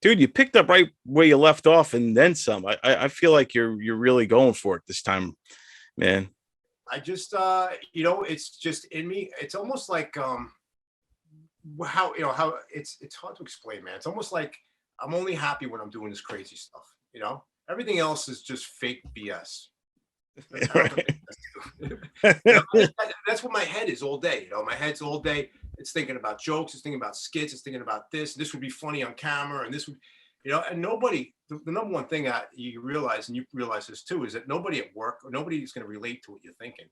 Dude, you picked up right where you left off and then some. I feel like you're really going for it this time, man. I just, it's just in me. It's almost like how how it's hard to explain, man. It's almost like I'm only happy when I'm doing this crazy stuff. Everything else is just fake BS. Right. That's what my head is all day. My head's all day. It's thinking about jokes. It's thinking about skits. It's thinking about this. This would be funny on camera, and this would, and nobody. The number one thing that you realize, and you realize this too, is that nobody at work or nobody is going to relate to what you're thinking.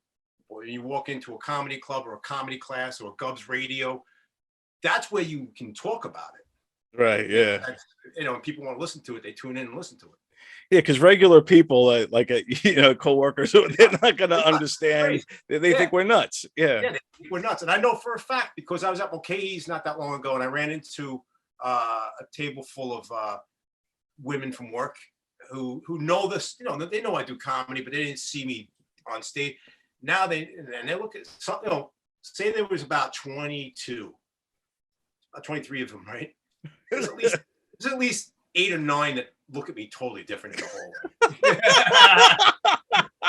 Or you walk into a comedy club or a comedy class or a Govs radio, that's where you can talk about it. Right. Yeah. And people want to listen to it. They tune in and listen to it. Yeah, because regular people, like coworkers, they're not going to understand. They think we're nuts. Yeah, they think we're nuts. And I know for a fact because I was at Mulcahy's not that long ago, and I ran into a table full of women from work who know this. They know I do comedy, but they didn't see me on stage. Now they look at something. Say there was about 22, about 23 of them, right? There's at least 8 or 9 that look at me totally different in the whole way.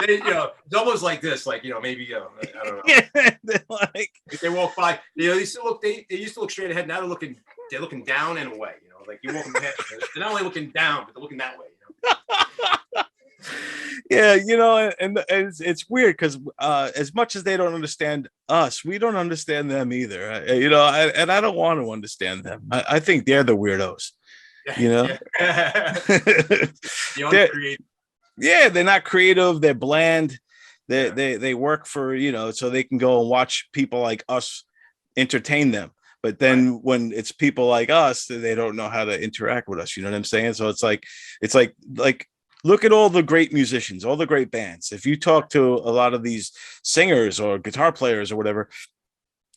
It's almost like this, maybe I don't know. If they walk by, they used to look straight ahead. Now they're looking down and away. Like you're walking ahead. They're not only looking down, but they're looking that way. Yeah, and it's weird because as much as they don't understand us, we don't understand them either. And I don't want to understand them. I think they're the weirdos. They're not creative. They're bland. They work for so they can go and watch people like us entertain them. But then when it's people like us, they don't know how to interact with us. You know what I'm saying? So it's like look at all the great musicians, all the great bands. If you talk to a lot of these singers or guitar players or whatever,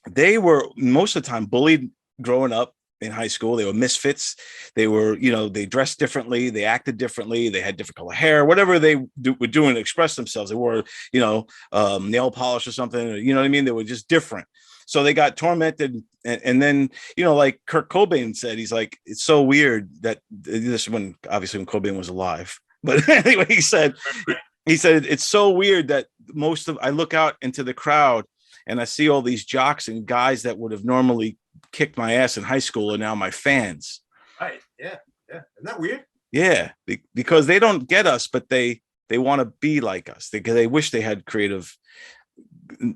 they were most of the time bullied growing up in high school. They were misfits. They were, they dressed differently. They acted differently. They had different color hair, whatever they were doing to express themselves. They wore, nail polish or something. You know what I mean? They were just different. So they got tormented. And then, like Kurt Cobain said, he's like, it's so weird that this when Cobain was alive. But anyway, he said, it's so weird that I look out into the crowd and I see all these jocks and guys that would have normally kicked my ass in high school are now my fans. Right. Yeah. Isn't that weird? Yeah. Because they don't get us, but they want to be like us. They wish they had creative,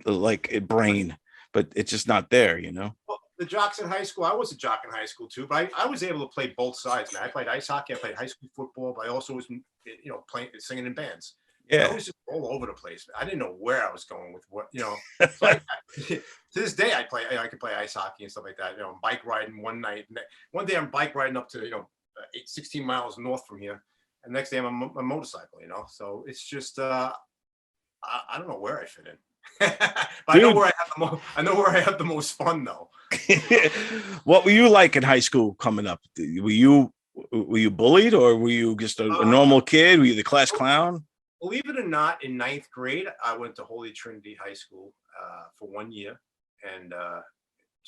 like a brain, but it's just not there, Well, the jocks in high school, I was a jock in high school too, but I was able to play both sides, man. I played ice hockey, I played high school football, but I also was, singing in bands. Yeah. I was just all over the place. I didn't know where I was going with what, So to this day, I could play ice hockey and stuff like that. Bike riding one day I'm bike riding up to 16 miles north from here, and next day I'm a motorcycle. So it's just I don't know where I fit in. But I know where I have the most fun though. What were you like in high school coming up? Were you bullied, or were you just a normal kid? Were you the class clown? Believe it or not, in 9th grade, I went to Holy Trinity High School for 1 year, and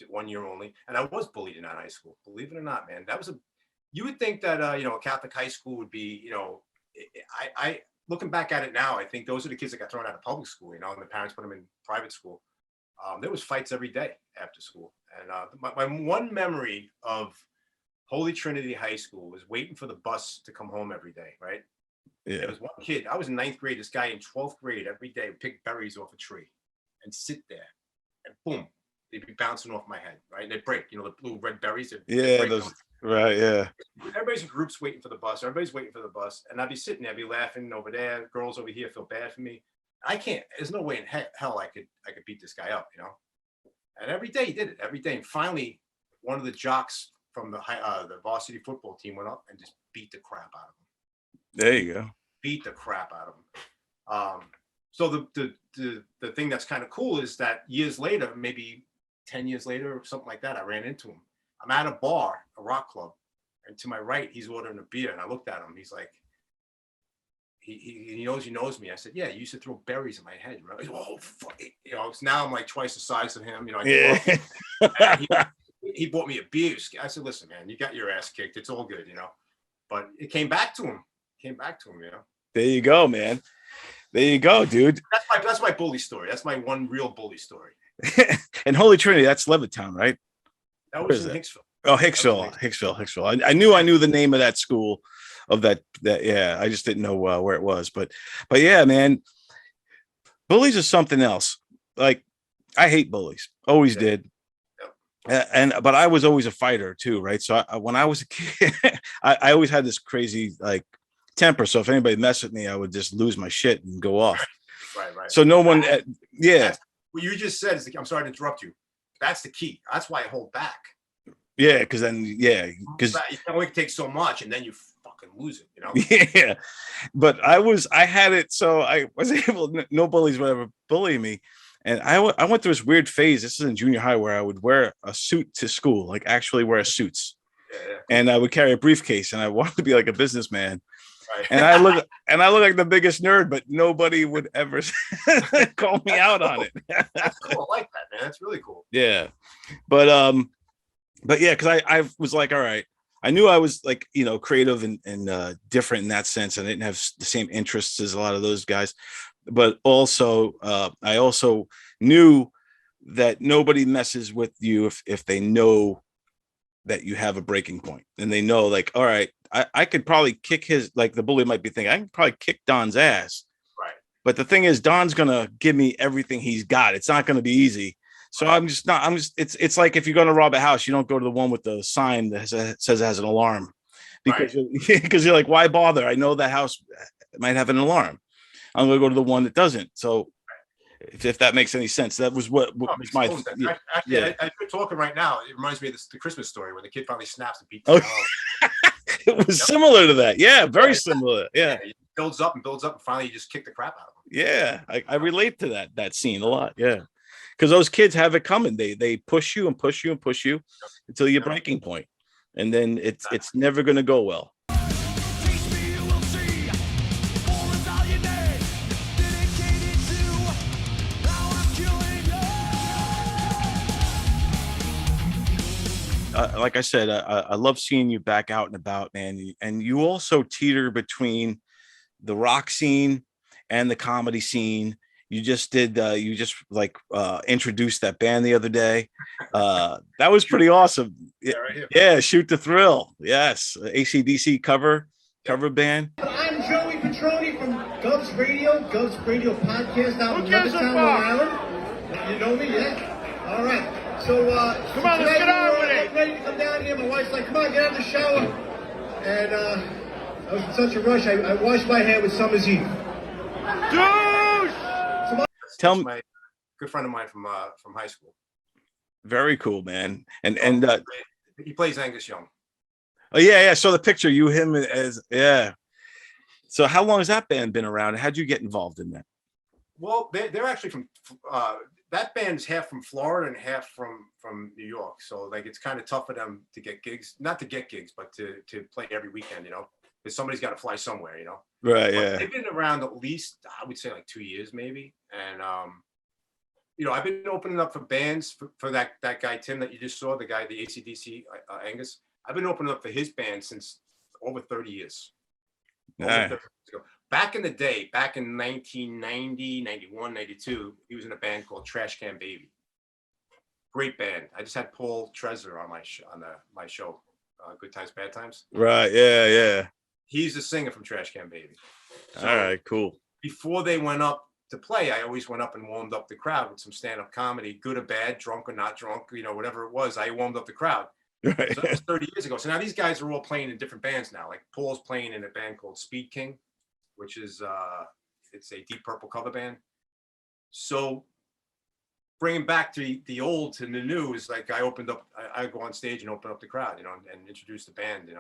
1 year only. And I was bullied in that high school. Believe it or not, man. You would think that a Catholic high school would be, I looking back at it now, I think those are the kids that got thrown out of public school, and the parents put them in private school. There was fights every day after school. And my one memory of Holy Trinity High School was waiting for the bus to come home every day, right? Yeah. There was one kid. I was in 9th grade. This guy in 12th grade every day would pick berries off a tree and sit there, and boom, they'd be bouncing off my head, right? And they'd break. The blue red berries. Right. Yeah. Everybody's in groups waiting for the bus. Everybody's waiting for the bus, and I'd be sitting there, I'd be laughing over there. Girls over here feel bad for me. I can't. There's no way in hell I could beat this guy up, And every day he did it. Every day, and finally, one of the jocks from the varsity football team went up and just beat the crap out of him. There you go. Beat the crap out of him. So the thing that's kind of cool is that years later, maybe 10 years later or something like that, I ran into him. I'm at a bar, a rock club, and to my right, he's ordering a beer, and I looked at him. He's like, he knows me. I said, yeah, you used to throw berries in my head. Right? Oh, fuck. Now I'm like twice the size of him. Yeah. he bought me a beer. I said, listen, man, you got your ass kicked. It's all good, but it came back to him. There you go, man. There you go, dude. That's my bully story. That's my one real bully story. And Holy Trinity, that's Levittown, right? That was in Hicksville. Oh, Hicksville. I knew the name of that school, of that. Yeah, I just didn't know where it was, but yeah, man, bullies are something else. Like, I hate bullies, always did. But I was always a fighter too, right? So when I was a kid, I always had this crazy like temper. So if anybody messed with me, I would just lose my shit and go off. Right. So no one, What you just said is, I'm sorry to interrupt you. That's the key. That's why I hold back. Yeah, because you can only take so much, and then you fucking lose it. Yeah, but I had it, so I was able. No bullies would ever bully me, and I went through this weird phase. This is in junior high where I would wear a suit to school, like actually wear suits, and I would carry a briefcase, and I wanted to be like a businessman. Right. And I look like the biggest nerd, but nobody would ever call me out on it. That's cool. I like that, man. That's really cool. Yeah, but yeah, because I was like, all right, I knew I was like, creative and different in that sense. I didn't have the same interests as a lot of those guys, but also I also knew that nobody messes with you if they know that you have a breaking point, and they know, like, all right, I could probably kick his, like the bully might be thinking, I can probably kick Don's ass. Right. But the thing is, Don's gonna give me everything he's got. It's not gonna be easy. So it's like if you're going to rob a house, you don't go to the one with the sign that says it has an alarm, because you're like, why bother? I know that house might have an alarm. I'm going to go to the one that doesn't. So if that makes any sense, that was what was my. Actually, as you're talking right now, it reminds me of the Christmas story where the kid finally snaps and beats. It was similar to that. Yeah, very similar. Yeah. It builds up, and finally you just kick the crap out of him. Yeah, I relate to that scene a lot. Yeah. Because those kids have it coming. They push you and push you and push you until your breaking point, and then it's never going to go well. Like I said, I love seeing you back out and about, man. And you also teeter between the rock scene and the comedy scene. You just introduced that band the other day. That was pretty awesome. Yeah, Shoot the Thrill. Yes, AC/DC cover band. I'm Joey Petroni from Govs Radio podcast out in Levittown, Long Island. You know me, yeah? All right. So, come on, let's get on with it. Ready to come down here. My wife's like, come on, get out of the shower. And I was in such a rush. I washed my hair with Summer's Eve. Tell me, my good friend of mine from high school. Very cool, man. And he plays Angus Young. Oh yeah. I saw the picture. Him as yeah. So how long has that band been around? How'd you get involved in that? Well, they're actually from that band's half from Florida and half from New York. So like it's kind of tough for them to get gigs, not to get gigs, but to play every weekend, because somebody's got to fly somewhere, Right. But yeah. they've been around at least, I would say, like 2 years maybe. And I've been opening up for bands for that guy Tim that you just saw, the guy, the AC/DC Angus. I've been opening up for his band since over 30 years. Right. Back in the day, back in 1990, 91, 92, he was in a band called Trash Can Baby. Great band. I just had Paul Trezor on my show, Good Times, Bad Times. Right. Yeah. He's the singer from Trash Can Baby. So all right, cool. Before they went up to play, I always went up and warmed up the crowd with some stand-up comedy, good or bad, drunk or not drunk, whatever it was. I warmed up the crowd. Right. So that was 30 years ago. So now these guys are all playing in different bands now. Like Paul's playing in a band called Speed King, which is it's a Deep Purple cover band. So bringing back the old to the new is like I go on stage and open up the crowd, and introduce the band,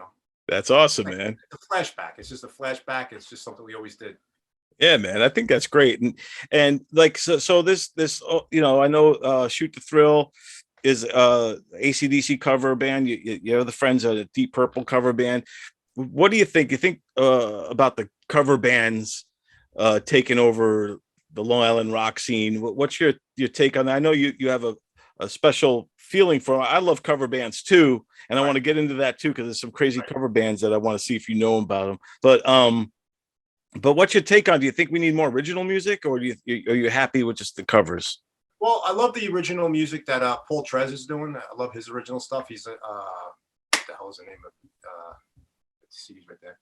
That's awesome, man. It's a flashback. It's just a flashback. It's just something we always did. Yeah, man. I think that's great. And like, so this, I know Shoot the Thrill is AC/DC cover band. You're the friends of the Deep Purple cover band. What do you think? You think about the cover bands taking over the Long Island rock scene? What's your take on that? I know you have a a special feeling for. I love cover bands too, and I want to get into that too because there's some crazy cover bands that I want to see if you know about them. But what's your take on? Do you think we need more original music, or are you happy with just the covers? Well, I love the original music that Paul Trez is doing. I love his original stuff. He's what the hell is the name of the CD's right there.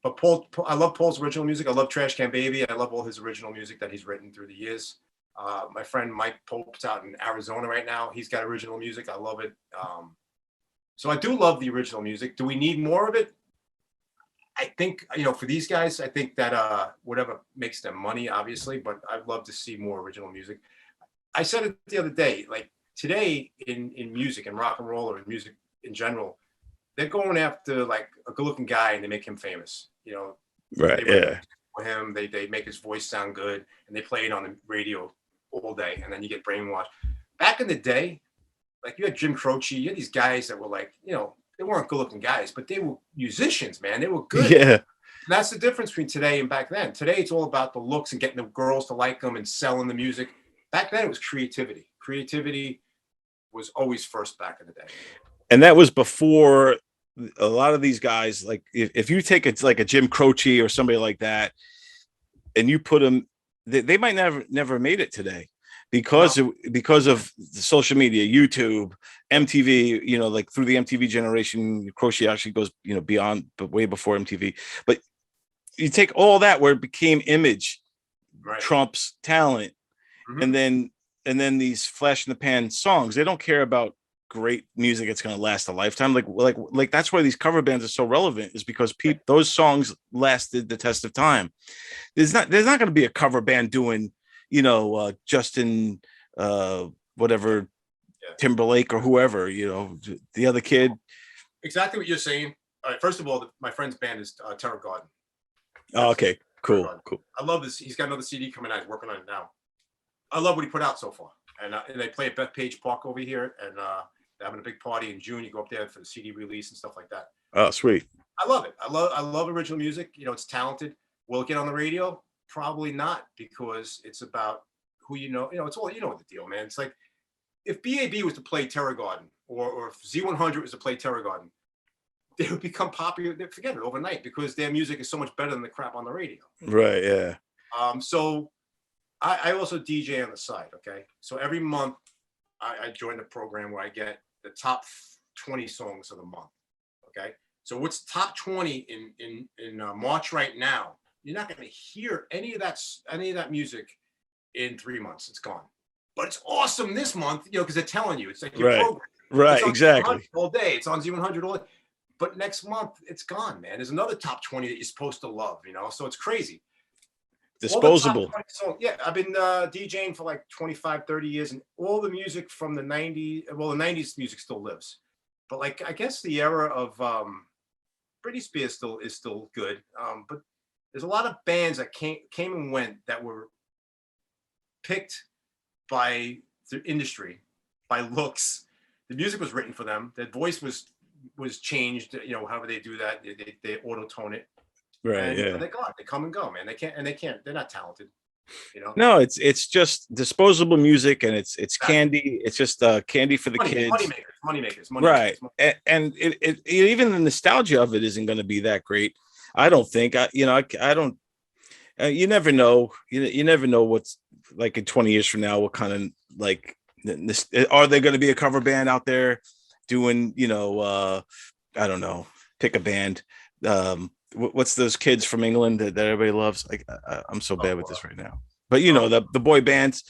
But I love Paul's original music. I love Trash Can Baby. I love all his original music that he's written through the years. My friend Mike Pope's out in Arizona right now. He's got original music. I love it. So I do love the original music. Do we need more of it? I think, for these guys, I think that whatever makes them money, obviously, but I'd love to see more original music. I said it the other day, like today in music and rock and roll or in music in general, they're going after like a good looking guy and they make him famous, Right. Yeah. For him, they make his voice sound good and they play it on the radio all day. And then you get brainwashed. Back in the day, like you had Jim Croce, you had these guys that were like, they weren't good looking guys, but they were musicians, man. They were good. Yeah. And that's the difference between today and back then. Today, it's all about the looks and getting the girls to like them and selling the music. Back then, it was creativity. Creativity was always first back in the day. And that was before a lot of these guys, like if you take it like a Jim Croce or somebody like that, and you put them, they might never made it today. Because of the social media, YouTube, MTV, like through the MTV generation, Croce actually goes, beyond, but way before MTV. But you take all that where it became image, right, trumps talent, mm-hmm, and then these flash in the pan songs. They don't care about great music that's going to last a lifetime. Like that's why these cover bands are so relevant, is because those songs lasted the test of time. There's not going to be a cover band doing Justin, whatever, Timberlake or whoever, the other kid. Exactly what you're saying. All right. First of all, my friend's band is Terror Garden. Oh, okay. Cool. I love this. He's got another CD coming out. He's working on it now. I love what he put out so far. And they play at Bethpage Park over here. And they're having a big party in June. You go up there for the CD release and stuff like that. Oh, sweet. I love it. I love original music. It's talented. Will it get on the radio? Probably not, because it's about who it's all, what the deal, man. It's like if BAB was to play Terror Garden or if Z100 was to play Terror Garden, they would become popular. Forget it overnight, because their music is so much better than the crap on the radio. Right. Yeah. So I also DJ on the side. Okay. So every month I join a program where I get the top 20 songs of the month. Okay. So what's top 20 in March right now? You're not going to hear any of that music in 3 months. It's gone. But it's awesome this month, because they're telling you. It's like your program. Right, exactly. All day. It's on Z100 all day. But next month, it's gone, man. There's another top 20 that you're supposed to love, So it's crazy. Disposable. Yeah, I've been DJing for like 25, 30 years, and all the music from the 90s, well, the 90s music still lives. But like, I guess the era of Britney Spears is still good. But there's a lot of bands that came and went that were picked by the industry, by looks. The music was written for them. Their voice was changed. However they do that, they auto-tone it. Right. And yeah. they come and go, man. They can't. They're not talented. No, it's just disposable music, and it's candy. It's just candy for the kids. Money makers. Right. And it even the nostalgia of it isn't going to be that great. I don't think. I don't. You never know. You never know what's like in 20 years from now. What kind of like are there going to be a cover band out there doing? I don't know. Pick a band. What's those kids from England that everybody loves? Like I'm so bad with this right now. But the boy bands.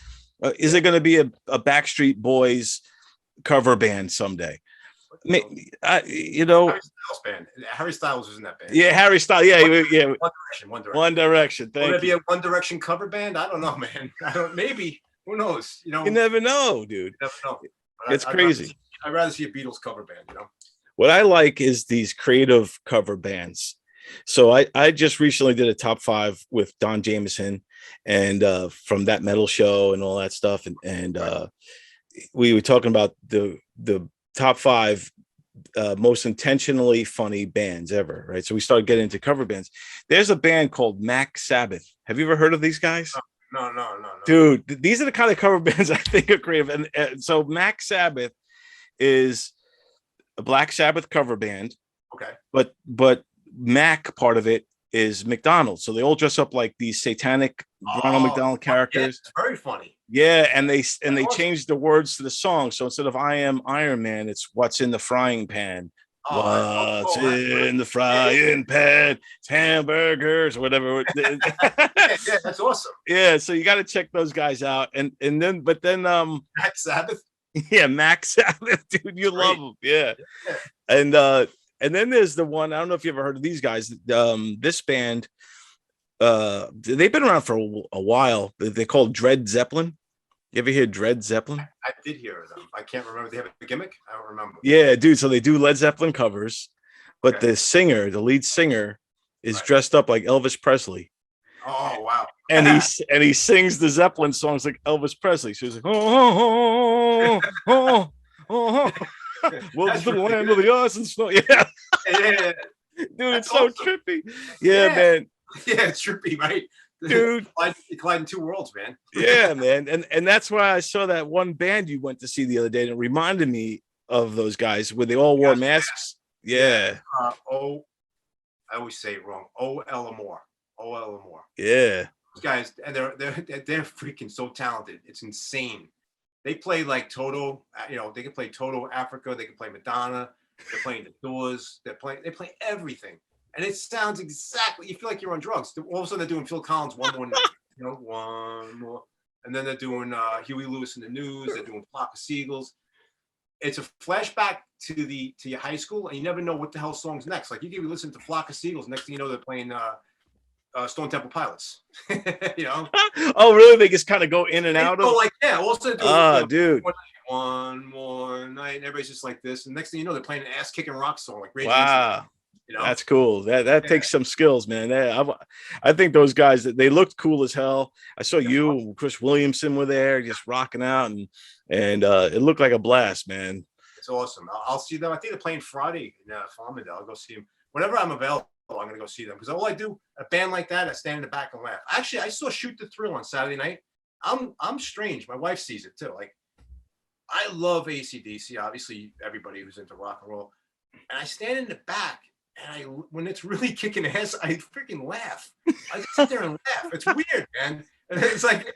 Is it going to be a Backstreet Boys cover band someday? Harry Styles band. Harry Styles was in that band. Yeah, Harry Styles. Yeah. One Direction. Will there be a One Direction cover band? I don't know, man. Maybe. Who knows? You never know, dude. You never know. It's crazy. I'd rather see a Beatles cover band. What I like is these creative cover bands. So I just recently did a top 5 with Don Jameson and from That Metal Show and all that stuff, and we were talking about the top 5 most intentionally funny bands ever, right? So we started getting into cover bands. There's a band called Sabbath. Have you ever heard of these guys? Dude, these are the kind of cover bands I think are creative. And so Mac Sabbath is a Black Sabbath cover band. Okay. But Mac part of it is McDonald's. So they all dress up like these satanic Ronald McDonald characters. Yeah, very funny. Yeah, and they changed the words to the song. So instead of "I am Iron Man," it's "What's in the frying pan." What's in the frying pan? It's hamburgers or whatever. Yeah, that's awesome. Yeah, so you got to check those guys out. And then Mac Sabbath. Yeah, Mac Sabbath, dude, you love them. Yeah. And then there's the one, I don't know if you ever heard of these guys. This band, they've been around for a while. They're called Dred Zeppelin. You ever hear Dred Zeppelin? I did hear of them. I can't remember. They have a gimmick. I don't remember. Yeah, dude. So they do Led Zeppelin covers, but the lead singer, is dressed up like Elvis Presley. Oh wow! And he sings the Zeppelin songs like Elvis Presley. So he's like, oh, oh, oh, oh. Welcome to the land of the ice and snow. Yeah, yeah. Dude, it's so trippy. Yeah, man. Yeah, it's trippy, right? Dude, you collide in two worlds, man. Yeah, man. And that's why I saw that one band you went to see the other day, and it reminded me of those guys where they all wore masks. Yeah. I always say it wrong. O.L. Amore. Yeah. Those guys, and they're freaking so talented. It's insane. They play like Toto. They can play Toto Africa. They can play Madonna. They're playing the Doors. They play everything. And it sounds exactly, you feel like you're on drugs. All of a sudden they're doing Phil Collins one more night, one more. And then they're doing Huey Lewis in the News. They're doing Flock of Seagulls. It's a flashback to your high school, and you never know what the hell song's next. Like you can be listening to Flock of Seagulls. Next thing you know, they're playing Stone Temple Pilots. Oh, really? They just kind of go in and out of? Like, yeah. Also, dude. One more night. And everybody's just like this. And next thing you know, they're playing an ass-kicking rock song like Rage Wow. That's cool. That takes some skills, man. I think those guys, they looked cool as hell. I saw you and Chris Williamson were there just rocking out, and it looked like a blast, man. It's awesome. I'll see them. I think they're playing Friday in Farmingdale. I'll go see them whenever I'm available. I'm gonna go see them because all I do, a band like that, I stand in the back and laugh. Actually, I saw Shoot the Thrill on Saturday night. I'm strange. My wife sees it too. Like, I love AC/DC. Obviously, everybody who's into rock and roll, and I stand in the back. And when it's really kicking ass, I freaking laugh. I just sit there and laugh. It's weird, man. And it's like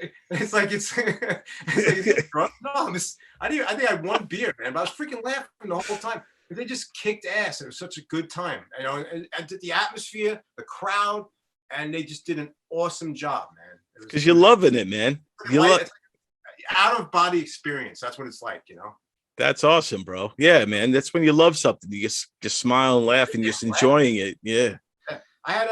drunk. No, I think I had one beer, man, but I was freaking laughing the whole time. They just kicked ass. It was such a good time, and the atmosphere, the crowd, and they just did an awesome job, man. Because you're loving it, man. Out of body experience. That's what it's like, That's awesome, bro. Yeah, man. That's when you love something. You just smile and laugh and just enjoying it. Yeah. I had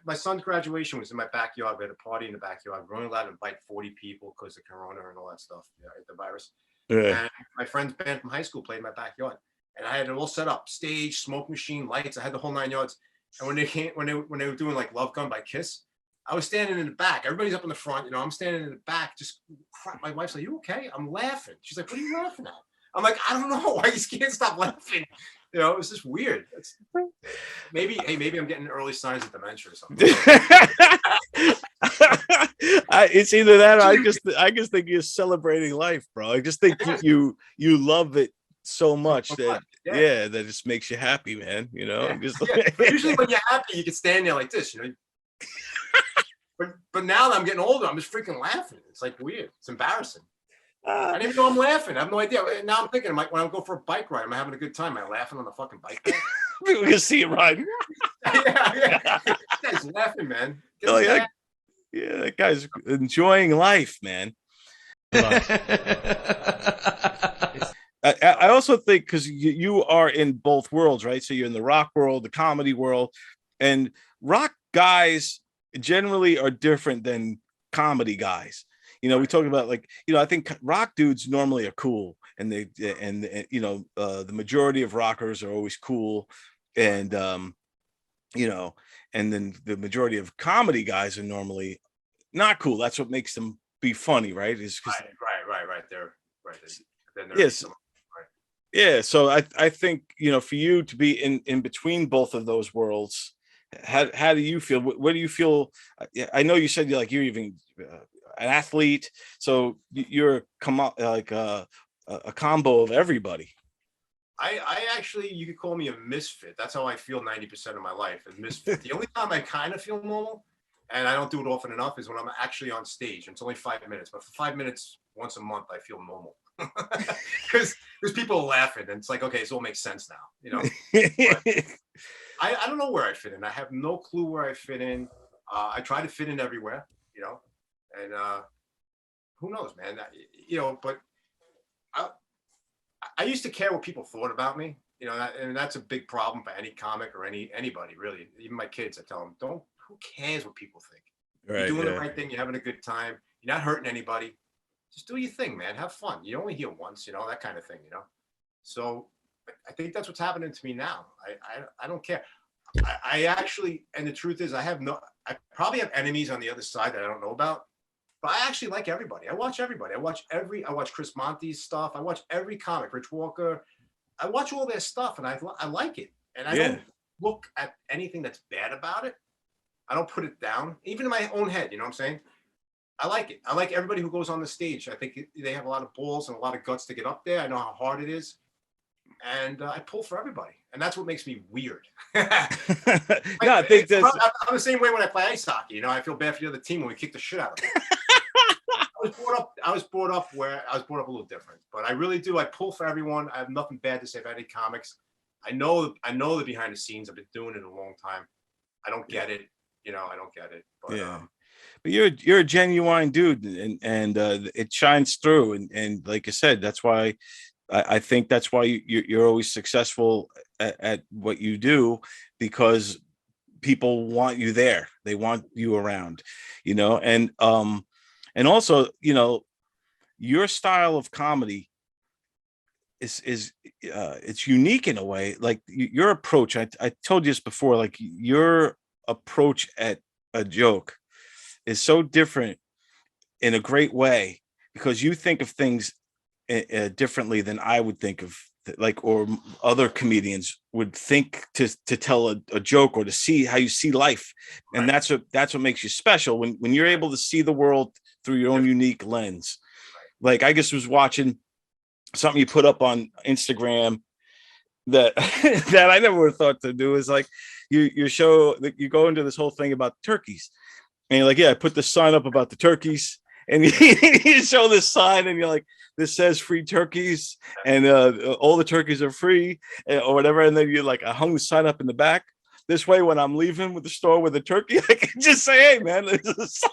my son's graduation was in my backyard. We had a party in the backyard. We're only allowed to invite 40 people because of Corona and all that stuff, the virus. Yeah. And my friend's band from high school played in my backyard, and I had it all set up: stage, smoke machine, lights. I had the whole 9 yards. And when they were doing like "Love Gun" by Kiss, I was standing in the back. Everybody's up in the front. I'm standing in the back. Just crap. My wife's like, "You okay?" I'm laughing. She's like, "What are you laughing at?" I'm like, "I don't know. I just can't stop laughing." It's just weird. Maybe I'm getting early signs of dementia or something. It's either that or I just think you're celebrating life, bro. I just think you love it so much that that just makes you happy, man. Usually when you're happy, you can stand there like this, But now that I'm getting older, I'm just freaking laughing. It's like weird. It's embarrassing. I didn't even know I'm laughing. I have no idea. Now I'm thinking, like, when I go for a bike ride, am I having a good time? Am I laughing on the fucking bike? We can see you riding. Yeah. This guy's laughing, man. That guy's enjoying life, man. I also think because you are in both worlds, right? So you're in the rock world, the comedy world, and rock guys generally are different than comedy guys. We talk about I think rock dudes normally are cool, and the majority of rockers are always cool, and and then the majority of comedy guys are normally not cool. That's what makes them be funny, right? Right. They're yes. Yeah, so I think for you to be in between both of those worlds, how do you feel? What do you feel? I know you said you're even an athlete, so you're like a combo of everybody. I actually, you could call me a misfit. That's how I feel 90% of my life, a misfit. The only time I kind of feel normal, and I don't do it often enough, is when I'm actually on stage. It's only 5 minutes, but for 5 minutes once a month, I feel normal. Because people are laughing, and it's like, okay, it all makes sense now, But I don't know where I fit in. I have no clue where I fit in. I try to fit in everywhere, and who knows, man. But I used to care what people thought about me, and that's a big problem for any comic or anybody really. Even my kids, I tell them, who cares what people think? You're doing the right thing. You're having a good time. You're not hurting anybody. Just do your thing, man. Have fun. You only here once, that kind of thing, So I think that's what's happening to me now. I don't care. I actually, and the truth is, I probably have enemies on the other side that I don't know about. But I actually like everybody. I watch everybody. I watch Chris Monte's stuff. I watch every comic, Rich Walker. I watch all their stuff, and I like it. And I don't look at anything that's bad about it. I don't put it down, even in my own head. You know what I'm saying? I like it. I like everybody who goes on the stage. I think they have a lot of balls and a lot of guts to get up there. I know how hard it is. And I pull for everybody. And that's what makes me weird. I think that's... I'm the same way when I play ice hockey. I feel bad for the other team when we kick the shit out of them. I was brought up a little different, but I really do. I pull for everyone. I have nothing bad to say about any comics. I know the behind the scenes. I've been doing it a long time. I don't get it. I don't get it. But, but you're a genuine dude, and it shines through. And like I said, that's why I think that's why you're always successful at what you do, because people want you there. They want you around, and also, your style of comedy is it's unique in a way. Like your approach, I told you this before, like your approach at a joke is so different in a great way, because you think of things differently than I would think of, or other comedians would think to tell a joke or to see how you see life. And that's what makes you special, when you're able to see the world through your own unique lens. Like I just was watching something you put up on Instagram that that I never would have thought to do, is like you show that you go into this whole thing about turkeys, and you're like, I put the sign up about the turkeys, and you show this sign, and you're like, this says free turkeys, and all the turkeys are free, or whatever. And then you're like, I hung the sign up in the back. This way, when I'm leaving with the store with a turkey, I can just say, hey, man, there's a sign.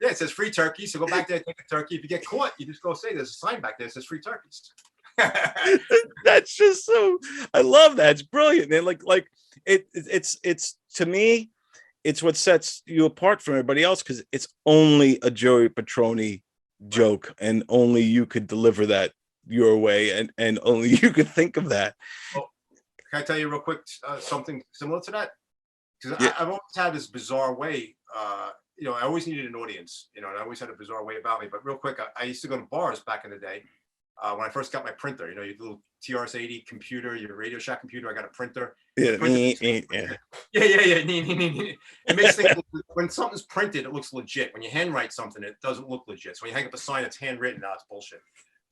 Yeah, it says free turkey. So go back there and take a turkey. If you get caught, you just go say there's a sign back there that says free turkeys. That's just so, I love that. It's brilliant, man. Like it's to me, it's what sets you apart from everybody else, because it's only a Joey Petroni joke, and only you could deliver that your way, and only you could think of that. Well, can I tell you real quick something similar to that? Because I've always had this bizarre way. I always needed an audience, and I always had a bizarre way about me. But real quick, I used to go to bars back in the day when I first got my printer. Your little TRS-80 computer, your Radio Shack computer. I got a printer. Yeah. Yeah. It makes things when something's printed, it looks legit. When you handwrite something, it doesn't look legit. So when you hang up a sign that's handwritten, now it's bullshit.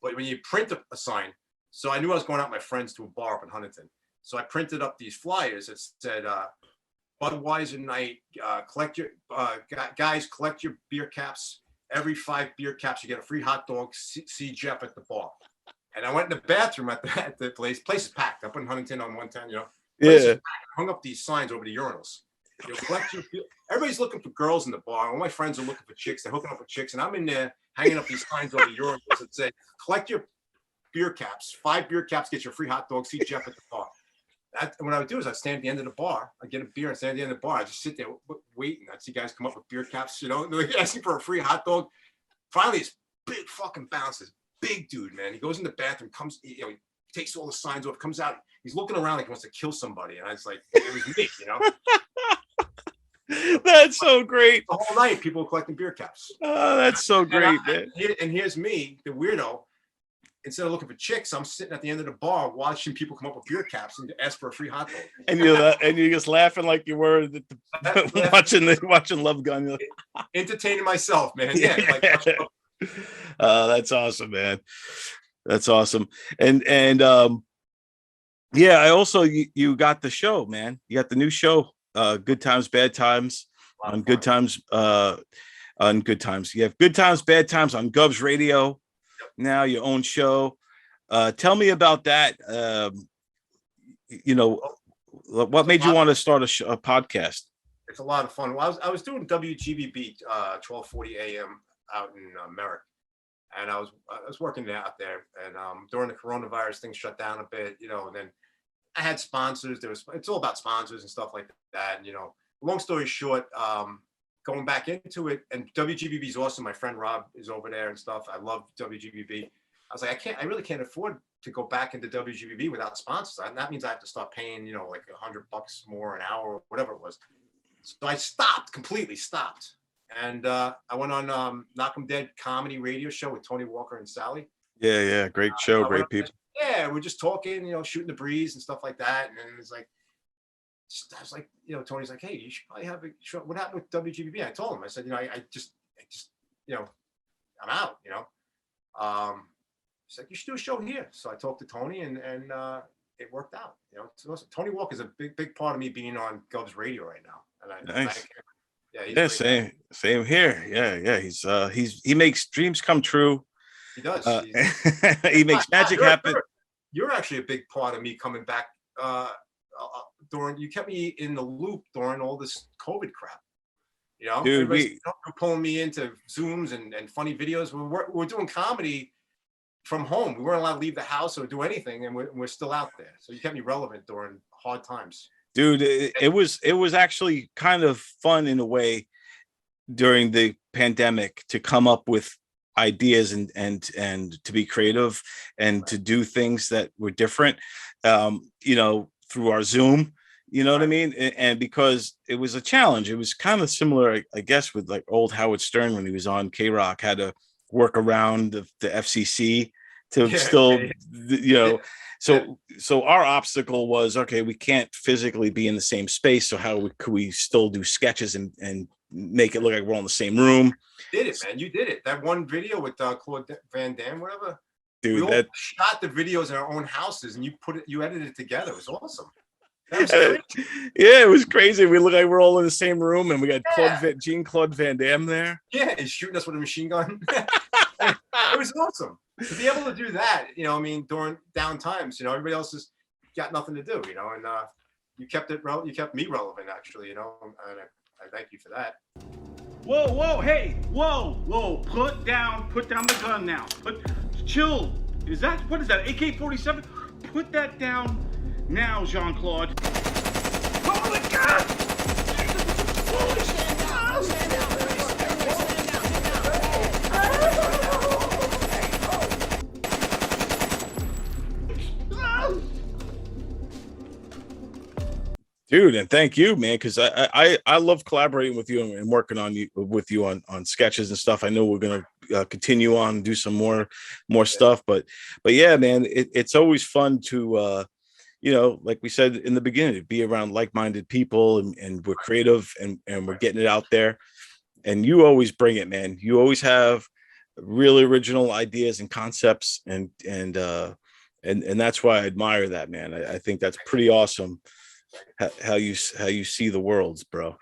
But when you print a sign, so I knew I was going out with my friends to a bar up in Huntington. So I printed up these flyers that said, Budweiser night, collect your guys, collect your beer caps. Every 5 beer caps, you get a free hot dog. See Jeff at the bar. And I went in the bathroom at the place. Place is packed up in Huntington on 110. Yeah. Hung up these signs over the urinals. Everybody's looking for girls in the bar. All my friends are looking for chicks. They're hooking up with chicks, and I'm in there hanging up these signs over the urinals that say, collect your beer caps. 5 beer caps, get your free hot dog. See Jeff at the bar. What I would do is I'd stand at the end of the bar. I'd get a beer and stand at the end of the bar. I'd just sit there waiting. I'd see guys come up with beer caps, they're asking for a free hot dog. Finally, this big fucking bouncer, big dude, man. He goes in the bathroom, comes, he takes all the signs off, comes out. He's looking around like he wants to kill somebody. And I was like, it was me, That's so great. The whole night, people were collecting beer caps. Oh, that's so great, man. And here's me, the weirdo. instead of looking for chicks, I'm sitting at the end of the bar watching people come up with beer caps and ask for a free hot dog. And you're just laughing like you were watching Love Gun. Like, entertaining myself, man. Yeah. Like, that's awesome, man. That's awesome. And yeah, I also you got the show, man. You got the new show, Good Times, Bad Times on Good Times. On Good Times. You have Good Times, Bad Times on Govs Radio. Now your own show. Tell me about that. You know, what made you want to start a podcast? It's a lot of fun. Well, I was doing WGBB 1240 AM out in Merrick, and I was working out there. And during the coronavirus, things shut down a bit, you know. And then I had sponsors. It's all about sponsors and stuff like that. And you know, long story short, going back into it, and WGBB is awesome. My friend Rob is over there and stuff. I love WGBB. I was like, I really can't afford to go back into WGBB without sponsors. And that means I have to start paying, you know, like $100 more an hour or whatever it was. So I completely stopped. And I went on Knock 'em Dead comedy radio show with Tony Walker and Sally. Yeah. Great show. Great people. Yeah. We're just talking, you know, shooting the breeze and stuff like that. And then it's like, I was like, you know, Tony's like, hey, you should probably have a show. What happened with WGBB? I told him, I said, you know, I just, you know, I'm out, you know. He's like, you should do a show here. So I talked to Tony and it worked out. You know, so Tony Walker is a big part of me being on Govs Radio right now. And nice. Yeah, same here. Yeah. He makes dreams come true. He does. He makes magic happen. You're actually a big part of me coming back. You kept me in the loop during all this COVID crap. You know, dude, you're pulling me into Zooms and funny videos. We're doing comedy from home. We weren't allowed to leave the house or do anything, and we're still out there. So you kept me relevant during hard times. Dude, it was actually kind of fun in a way during the pandemic to come up with ideas and to be creative and to do things that were different. You know, through our Zoom. You know what I mean? And because it was a challenge, it was kind of similar, I guess, with like old Howard Stern when he was on K-Rock, had to work around the FCC to you know, so our obstacle was, okay, we can't physically be in the same space. So how could we still do sketches and make it look like we're all in the same room? You did it, man. You did it. That one video with Claude Van Damme, whatever. Dude, we all shot the videos in our own houses and you edited it together. It was awesome. Yeah, it was crazy. We look like we're all in the same room, and we got Jean-Claude Van Damme there. Yeah, and shooting us with a machine gun. It was awesome to be able to do that. You know, I mean, during down times, you know, everybody else has got nothing to do. You know, and you kept me relevant, actually. You know, and I thank you for that. Whoa, hey, whoa! Put down the gun now. Chill. What is that? AK-47? Put that down. Now, Jean-Claude. Oh my God! Dude, and thank you, man, because I love collaborating with you and working with you on sketches and stuff. I know we're gonna continue on and do some more stuff, but yeah, man, it's always fun to you know, like we said in the beginning, to be around like-minded people and we're creative and we're getting it out there. And you always bring it, man. You always have really original ideas and concepts, and that's why I admire that, man. I think that's pretty awesome. How you see the worlds, bro.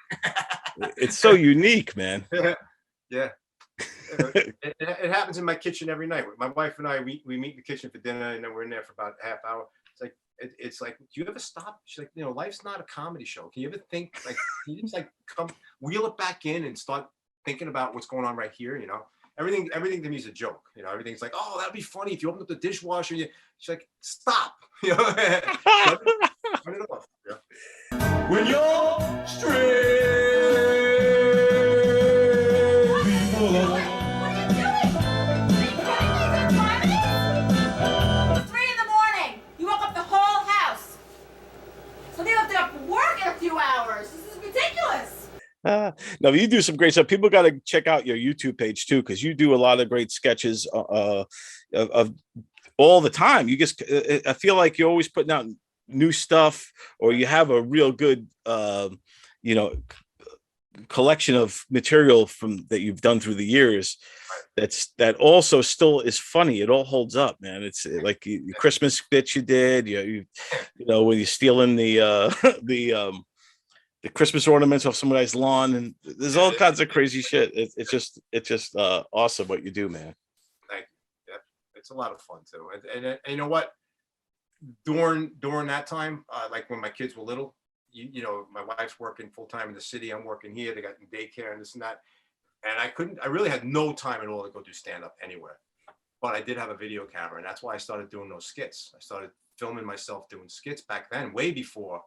It's so unique, man. Yeah. It happens in my kitchen every night. My wife and I, we meet in the kitchen for dinner, and then we're in there for about a half hour. It's like, do you ever stop? She's like, you know, life's not a comedy show. Can you ever think, like, can you just like come wheel it back in and start thinking about what's going on right here? You know, everything to me is a joke. You know, everything's like, oh, that'd be funny if you open up the dishwasher. She's like, stop. You know, turn it off. Yeah. When you're straight, people are. No, you do some great stuff. People got to check out your YouTube page too, because you do a lot of great sketches of all the time. You just, I feel like you're always putting out new stuff, or you have a real good, you know, collection of material from that you've done through the years. That also still is funny. It all holds up, man. It's like Christmas bits you did, you know, when you're stealing the the Christmas ornaments off somebody's lawn, and there's all kinds of crazy shit. It's just awesome what you do, man. Thank you. Yeah, it's a lot of fun too. And you know what? During that time, like when my kids were little, you know, my wife's working full time in the city. I'm working here. They got daycare and this and that. And I really had no time at all to go do stand up anywhere. But I did have a video camera, and that's why I started doing those skits. I started filming myself doing skits back then, way before.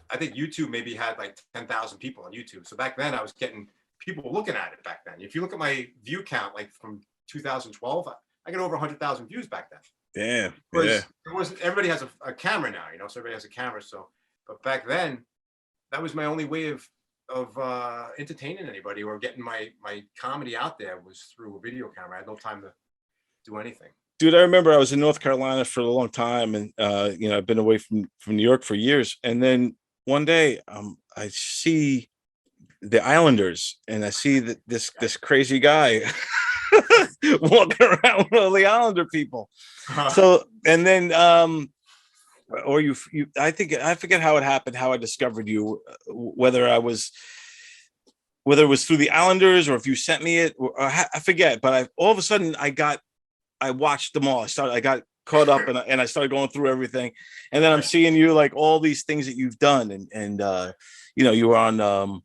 I think YouTube maybe had like 10,000 people on YouTube. So back then I was getting people looking at it back then. If you look at my view count, like from 2012, I got over 100,000 views back then. Yeah. It wasn't, everybody has a camera now, you know, so everybody has a camera. So, but back then that was my only way of entertaining anybody or getting my comedy out there was through a video camera. I had no time to do anything. Dude, I remember I was in North Carolina for a long time, and you know, I've been away from New York for years. And then one day, I see the Islanders, and I see that this crazy guy walking around with all the Islander people. So, and then, or you, I think I forget how it happened, how I discovered you, whether it was through the Islanders or if you sent me it, or I forget. But all of a sudden, I watched them all. I got caught up, and I started going through everything. And then I'm seeing you, like, all these things that you've done, and you know, you were on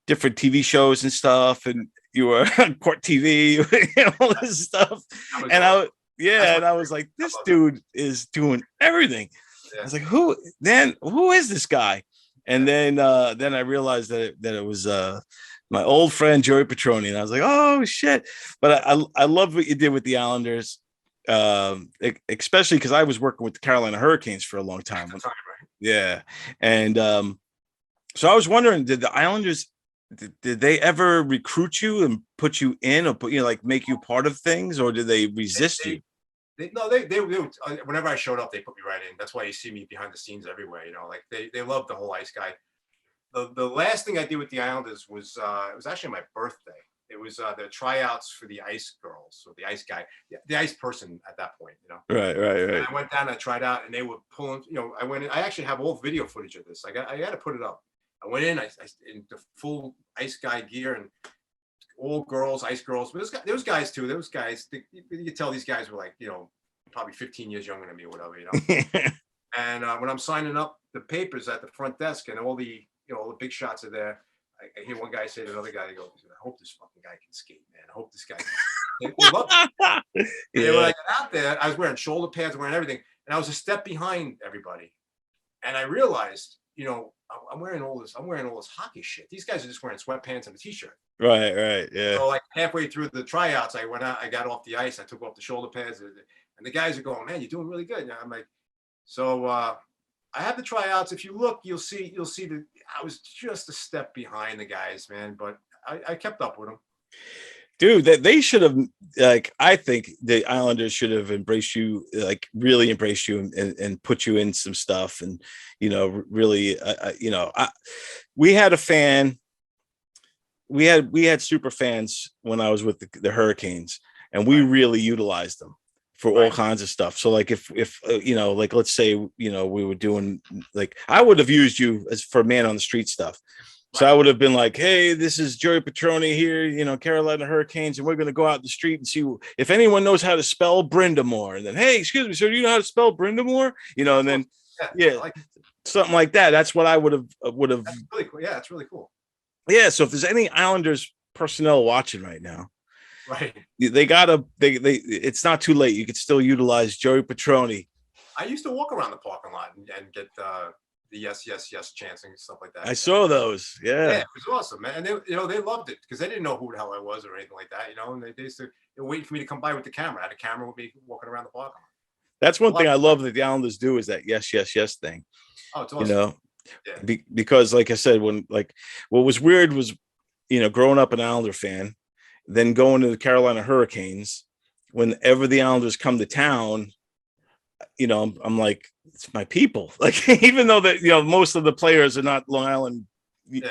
different TV shows and stuff, and you were on Court TV, you know, all this stuff. And I was like, this dude is doing everything. I was like, who is this guy? And then I realized that it was my old friend JOEY Petroni, and I was like, oh shit. But I love what you did with the Islanders, especially because I was working with the Carolina Hurricanes for a long time. Right? Yeah. And so I was wondering, did the Islanders, did they ever recruit you and put you in, or put, you know, like, make you part of things, or did they resist you? They whenever I showed up, they put me right in. That's why you see me behind the scenes everywhere. You know, like they love the whole ice guy. The last thing I did with the Islanders was it was actually my birthday. It was the tryouts for the ice girls, or the ice guy, the ice person at that point. You know, Right. And I went down and I tried out, and they were pulling. You know, I went in. I actually have all video footage of this. I got to put it up. I went in. I in the full ice guy gear, and all girls, ice girls. But there was guys too. There was guys. You could tell these guys were like, you know, probably 15 years younger than me or whatever, you know. And when I'm signing up the papers at the front desk, and all the big shots are there, I hear one guy say to another guy, they go, I hope this fucking guy can skate, man. I hope this guy can. They love it. And when I got out there, I was wearing shoulder pads, wearing everything, and I was a step behind everybody. And I realized, you know, I'm wearing all this hockey shit. These guys are just wearing sweatpants and a t-shirt. Right. Yeah. So like halfway through the tryouts, I went out, I got off the ice, I took off the shoulder pads, and the guys are going, man, you're doing really good. And I'm like, so I have the tryouts. If you look, you'll see that I was just a step behind the guys, man. But I kept up with them. Dude, that they should have, like, I think the Islanders should have embraced you, like, really embraced you, and put you in some stuff. And, you know, really, you know, we had a fan. We had super fans when I was with the Hurricanes, and we really utilized them for all kinds of stuff. So like, if you know, like, let's say, you know, we were doing, like, I would have used you as for man on the street stuff. So I would have been like, hey, this is JOEY Petroni here, you know, Carolina Hurricanes, and we're going to go out in the street and see if anyone knows how to spell Brindamore. And then, hey, excuse me, sir, do you know how to spell Brindamore? You know, and then, something like that. That's what I would have. That's really cool. Yeah, that's really cool. Yeah. So if there's any Islanders personnel watching right now, right, it's not too late. You could still utilize JOEY Petroni. I used to walk around the parking lot and get the yes chants and stuff like that. I saw those. Yeah, it was awesome, man. And they loved it because they didn't know who the hell I was or anything like that, you know. And they were waiting for me to come by with the camera. I had a camera with me walking around the parking lot. That's one thing I love that the Islanders do, is that yes thing. Oh, it's awesome. You know, because like I said, what was weird was, you know, growing up an Islander fan, then going to the Carolina Hurricanes. Whenever the Islanders come to town, I'm like, it's my people. Like, even though that, most of the players are not Long Island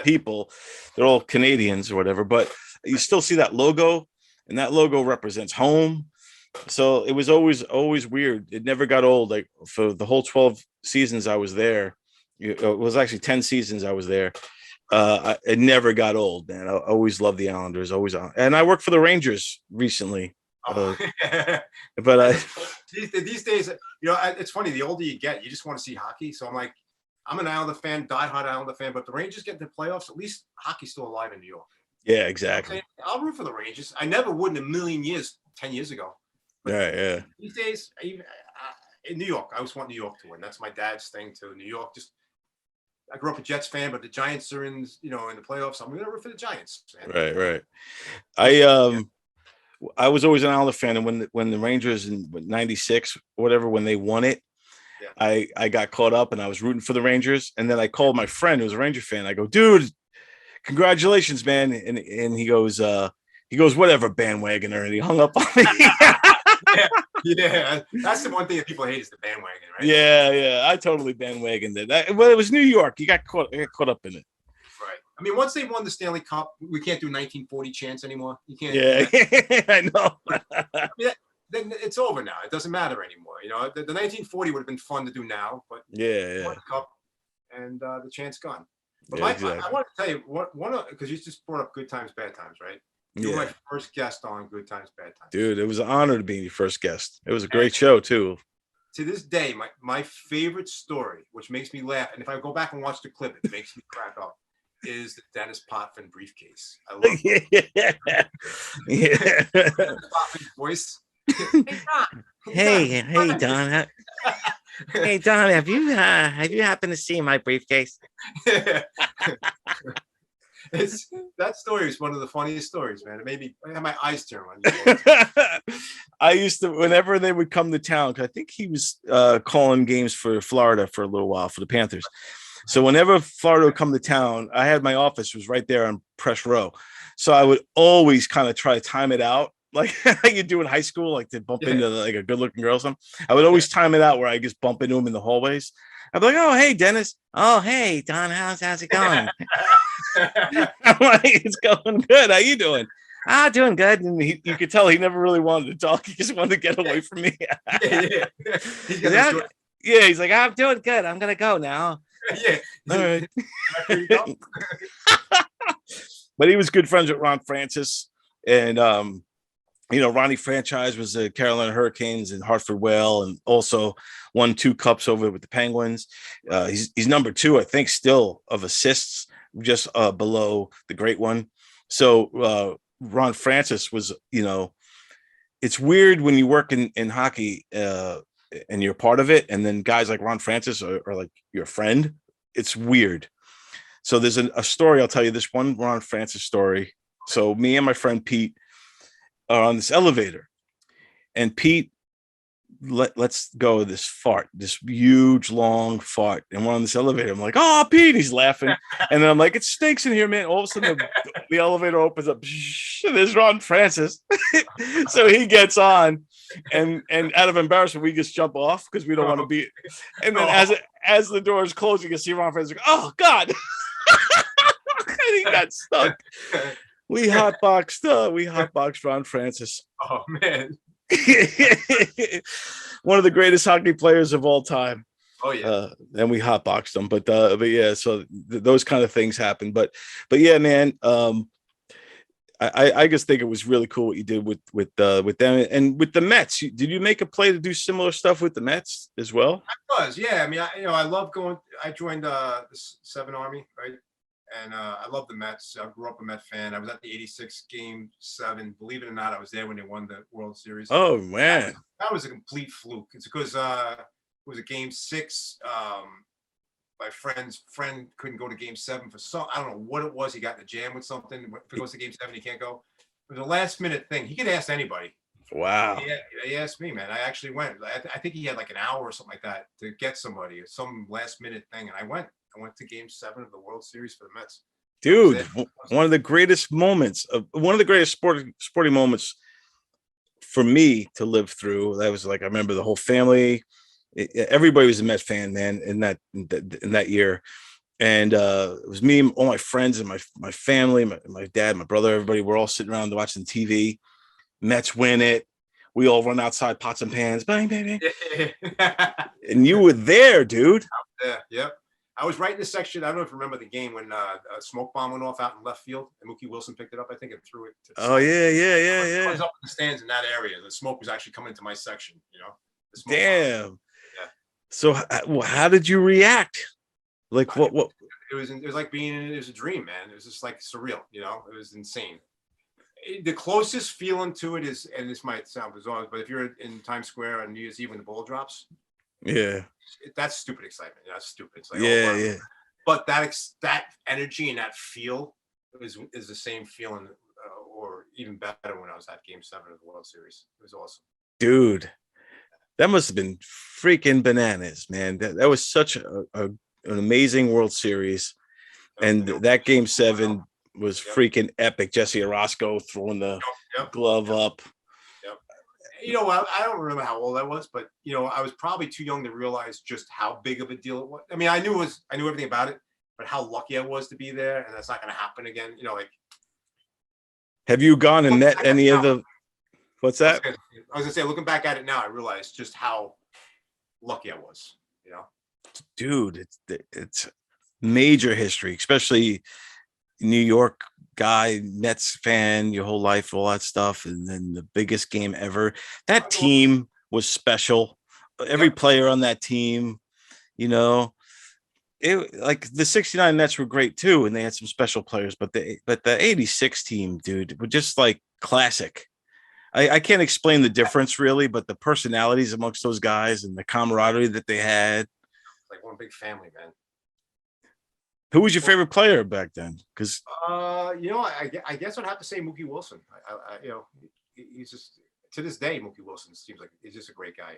people, they're all Canadians or whatever, but you still see that logo, and that logo represents home. So it was always weird. It never got old. Like, for the whole 12 seasons I was there, it was actually 10 seasons I was there. It never got old, man. I always loved the Islanders, always on. And I worked for the Rangers recently. But these days, it's funny. The older you get, you just want to see hockey. So I'm an Islander fan, diehard Islander fan. But the Rangers get to the playoffs. At least hockey's still alive in New York. Yeah, exactly. I'll root for the Rangers. I never would in a million years 10 years ago. But yeah. These days, in New York, I always want New York to win. That's my dad's thing too. New York, I grew up a Jets fan, but the Giants are in the playoffs. I'm going to root for the Giants. Man. Right. I was always an Islander fan, and when the Rangers in '96, whatever, when they won it, I got caught up and I was rooting for the Rangers, and then I called my friend who was a Ranger fan. I go, dude, congratulations, man, and he goes, whatever, bandwagoner, and he hung up on me. Yeah, that's the one thing that people hate is the bandwagon, right? Yeah, I totally bandwagoned it. Well, it was New York. I got caught up in it. Right. I mean, once they won the Stanley Cup, we can't do 1940 chants anymore. You can't. Yeah, I know. I mean, then it's over now. It doesn't matter anymore. The 1940 would have been fun to do now, but yeah. Cup and the chant's gone. But exactly. I want to tell you because you just brought up Good Times, Bad Times, right? You were my first guest on Good Times, Bad Times. Dude, it was an honor to be your first guest. It was a great show, too. To this day, my favorite story, which makes me laugh, and if I go back and watch the clip, it makes me crack up, is the Dennis Potvin briefcase. I love it. Yeah. Dennis Potvin's voice. Hey, Don. Hey, Don, have you happened to see my briefcase? That story is one of the funniest stories, man. It made me have my eyes turn on you. I used to, whenever they would come to town, because I think he was calling games for Florida for a little while for the Panthers. So whenever Florida would come to town, I had my office was right there on Press Row. So I would always kind of try to time it out, like you do in high school, like to bump into like a good-looking girl or something. I would always time it out where I just bump into him in the hallways. I'd be like, "Oh, hey, Dennis. Oh, hey, Don. How's it going?" I'm like, "It's going good. How you doing?" Doing good. And you could tell he never really wanted to talk. He just wanted to get away from me. He's like, "I'm doing good. I'm gonna go now." Yeah. All right. But he was good friends with Ron Francis, and Ronnie Franchise was the Carolina Hurricanes and Hartford Whale, and also won 2 cups over with the Penguins. He's number 2, I think, still of assists, just below the great one. So Ron Francis was, it's weird when you work in hockey and you're part of it, and then guys like Ron Francis are like your friend. It's weird. So there's a story. I'll tell you this one Ron Francis story. So me and my friend Pete are on this elevator, and Pete let's go this fart, this huge long fart, and we're on this elevator. I'm like, "Oh, Pete," he's laughing, and then I'm like, "It stinks in here, man." All of a sudden the elevator opens up, and there's Ron Francis. So he gets on, and out of embarrassment we just jump off because we don't want to be, and then as the door is closing, you can see Ron Francis go, "Oh God." And he got stuck. We hotboxed Ron Francis. Oh man. One of the greatest hockey players of all time. Oh yeah. And we hotboxed him, but yeah, so those kind of things happen. But yeah, man. I just think it was really cool what you did with them and with the Mets. Did you make a play to do similar stuff with the Mets as well? I was, yeah. I mean, I love going. I joined the 7 Army, right? And I love the Mets. I grew up a Met fan. I was at the '86 Game 7. Believe it or not, I was there when they won the World Series. Oh man, that was a complete fluke. It's because it was a Game 6. My friend couldn't go to Game 7 for some. I don't know what it was. He got in a jam with something. If it goes to Game 7, he can't go. It was a last minute thing. He could ask anybody. Wow. He asked me, man. I actually went. I think he had like an hour or something like that to get somebody, some last minute thing, and I went to Game 7 of the World Series for the Mets. Dude, one of the greatest moments sporting moments for me to live through. That was like, I remember the whole family, everybody was a Met fan, man, in that year. And it was me, all my friends, and my family, my dad, my brother, everybody. We're all sitting around watching TV. Mets win it. We all run outside, pots and pans, bang, bang, bang. And you were there, dude. Yeah, yep. I was right in the section. I don't know if you remember the game when a smoke bomb went off out in left field and Mookie Wilson picked it up. I think and threw it. Oh yeah, I was up in the stands in that area. The smoke was actually coming to my section. The smoke Damn. bomb. Yeah. So how did you react? Like what? It was like it was a dream, man. It was just like surreal. It was insane. The closest feeling to it is, and this might sound bizarre, but if you're in Times Square on New Year's Eve when the ball drops, yeah, that's stupid excitement. That's stupid. It's like, yeah, oh, wow. yeah. But that energy and that feel is the same feeling, or even better when I was at Game 7 of the World Series. It was awesome, Dude. That must have been freaking bananas, man. That was such an amazing World Series, and that Game 7 was freaking epic. Jesse Orosco throwing the glove up. Yep. I don't remember how old I was, but I was probably too young to realize just how big of a deal it was. I mean, I knew everything about it, but how lucky I was to be there, and that's not going to happen again. Have you gone and met any of the? What's that? I was gonna say, looking back at it now, I realized just how lucky I was. Dude, it's major history, especially New York guy, Mets fan, your whole life, all that stuff, and then the biggest game ever. That team was special. Every player on that team, it like the '69 Mets were great too, and they had some special players, but the '86 team, dude, were just like classic. I can't explain the difference really, but the personalities amongst those guys and the camaraderie that they had. Like one big family, man. Who was your favorite player back then? Because I guess I'd have to say Mookie Wilson. He's just, to this day, Mookie Wilson seems like he's just a great guy.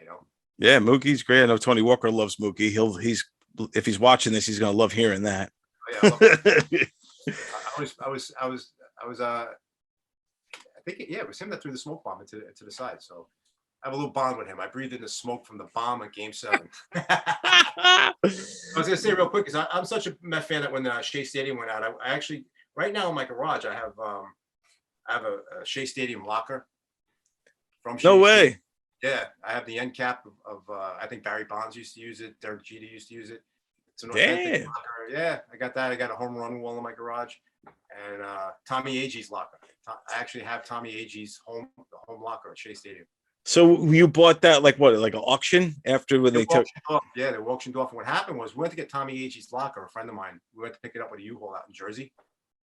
Yeah, Mookie's great. I know Tony Walker loves Mookie. If he's watching this, he's gonna love hearing that. Oh, yeah, I was I think it was him that threw the smoke bomb into the side. So I have a little bond with him. I breathed in the smoke from the bomb at Game 7. I was gonna say real quick because I'm such a Met fan that when Shea Stadium went out, I actually right now in my garage I have a Shea Stadium locker from Shea No way. Stadium. Yeah, I have the end cap of I think Barry Bonds used to use it. Derek Jeter used to use it. It's an authentic locker. Yeah, I got that. I got a home run wall in my garage, and Tommy Agee's locker. I actually have Tommy Agee's home locker at Shea Stadium. So you bought that like what, like an auction after when they took? Yeah, they were auctioned off. And what happened was we went to get Tommy Agee's locker. A friend of mine, we went to pick it up with a U-Haul out in Jersey.